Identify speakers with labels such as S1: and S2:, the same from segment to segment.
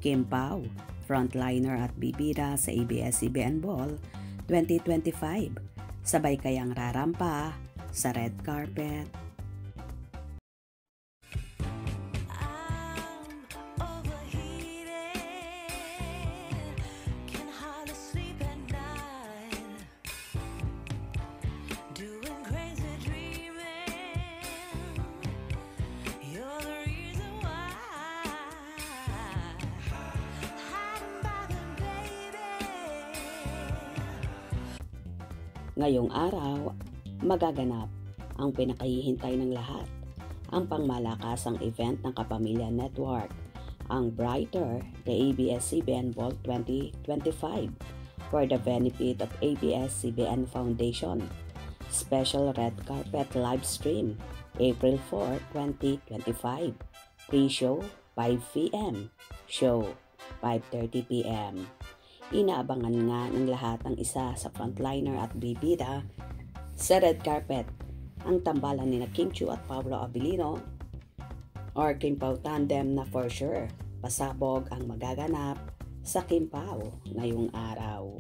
S1: Kim Pao, frontliner at bibida sa ABS-CBN Ball 2025. Sabay kayang rarampa sa red carpet. Ngayong araw, magaganap ang pinakahihintay ng lahat, ang pangmalakasang event ng Kapamilya Network, ang Brighter, the ABS-CBN Ball 2025 for the benefit of ABS-CBN Foundation. Special red carpet live stream, April 4, 2025. Pre-show, 5 p.m. Show, 5:30 p.m. Inaabangan nga ng lahat ang isa sa frontliner at bibida sa red carpet, ang tambalan ni Kim Chiu at Paolo Abilino or Kim Pao tandem na for sure pasabog ang magaganap sa Kim Pao ngayong araw.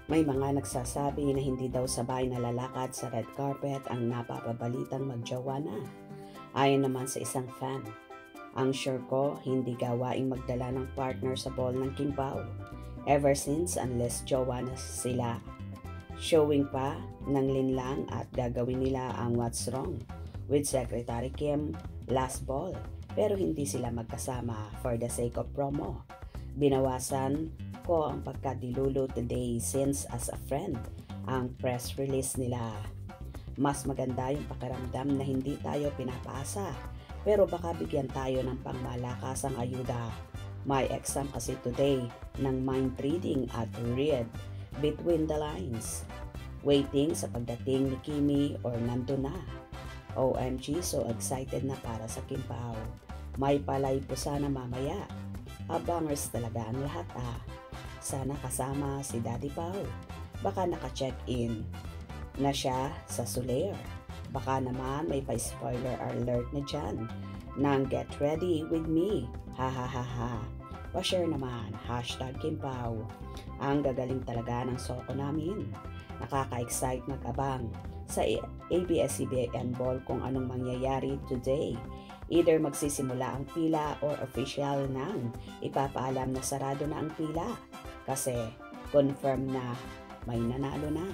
S1: May mga nagsasabi na hindi daw sabay na lalakad sa red carpet ang napapabalitang magjowa na. Ayon naman sa isang fan, ang sure ko hindi gawaing magdala ng partner sa ball ng Kim Pao ever since unless jowa na sila. Showing pa ng linlang at gagawin nila ang what's wrong with Secretary Kim last ball pero hindi sila magkasama for the sake of promo. Binawasan ko ang pagkadilulo today since as a friend ang press release nila. Mas maganda yung pakiramdam na hindi tayo pinapaasa pero baka bigyan tayo ng pangmalakasang ayuda. May exam kasi today ng mind reading at read between the lines. Waiting sa pagdating ni Kimi or nando na. OMG, so excited na para sa Kim Pao. May palay po sana mamaya. Abangers talaga ang lahat Sana kasama si Daddy Pao. Baka naka-check-in na siya sa Soler. Baka naman may pa-spoiler alert na dyan nang get ready with me. Ha ha ha ha. Pa-share naman. #Kim Pao. Ang gagaling talaga ng soko namin. Nakaka-excite mag-abang sa ABS-CBN Ball kung anong mangyayari today. Either magsisimula ang pila or official nang ipapaalam na sarado na ang pila kasi confirm na may nanalo na.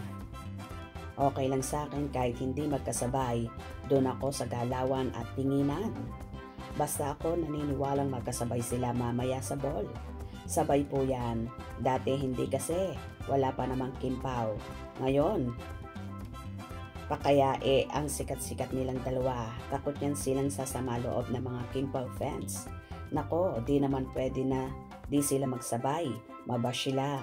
S1: Okay lang sa akin kahit hindi magkasabay, doon ako sa galawan at tinginan. Basta ako naniniwalang magkasabay sila mamaya sa ball. Sabay po yan. Dati hindi kasi, wala pa namang Kim Pao. Ngayon, kaya ang sikat-sikat nilang dalawa, takot yan silang sasama loob ng mga Kim Pao fans. Nako, di naman pwede na di sila magsabay, mabash sila.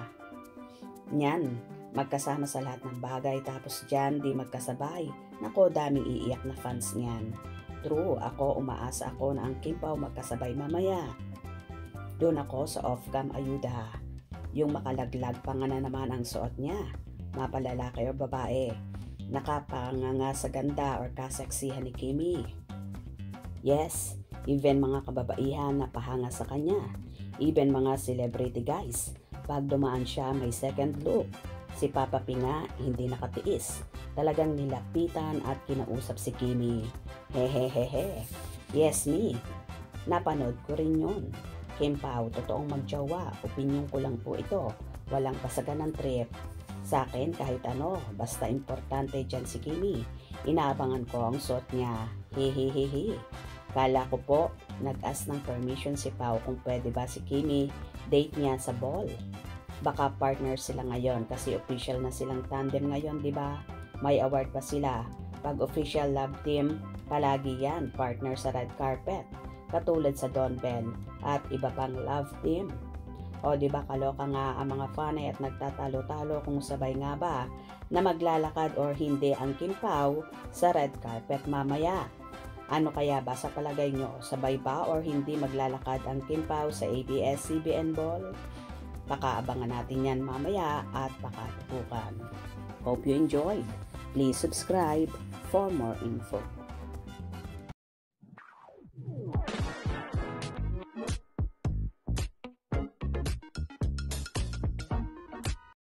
S1: Nyan, magkasama sa lahat ng bagay tapos dyan di magkasabay. Nako, daming iiyak na fans niyan. True, ako umaasa ako na ang Kim Pao magkasabay mamaya. Doon ako sa off-cam ayuda. Yung makalaglag pa nga na naman ang suot niya, mapalalaki o babae. Nakapanganga sa ganda or kaseksihan ni Kimi. Yes, even mga kababaihan na pahanga sa kanya. Even mga celebrity guys. Pag dumaan siya may second look. Si Papa P nga hindi nakatiis. Talagang nilapitan at kinausap si Kimi. Hehehehe. Yes me. Napanood ko rin yun. Kim Pao, totoong magjowa. Opinyon ko lang po ito. Walang pasagan ng trip. Sa akin kahit ano, basta importante dyan si Kimi. Inaabangan ko ang suot niya. Hehehehe. Kala ko po, nag-ask ng permission si Pao kung pwede ba si Kimi date niya sa ball. Baka partner sila ngayon kasi official na silang tandem ngayon, di ba? May award pa sila. Pag official love team, palagi yan, partner sa red carpet. Katulad sa Don Bell at iba pang love team. O di ba kaloka nga ang mga fanay at nagtatalo-talo kung sabay nga ba na maglalakad or hindi ang Kim Pao sa red carpet mamaya. Ano kaya ba sa palagay nyo? Sabay ba or hindi maglalakad ang Kim Pao sa ABS-CBN Ball? Pakaabangan natin yan mamaya at pakatutukan. Hope you enjoyed. Please subscribe for more info.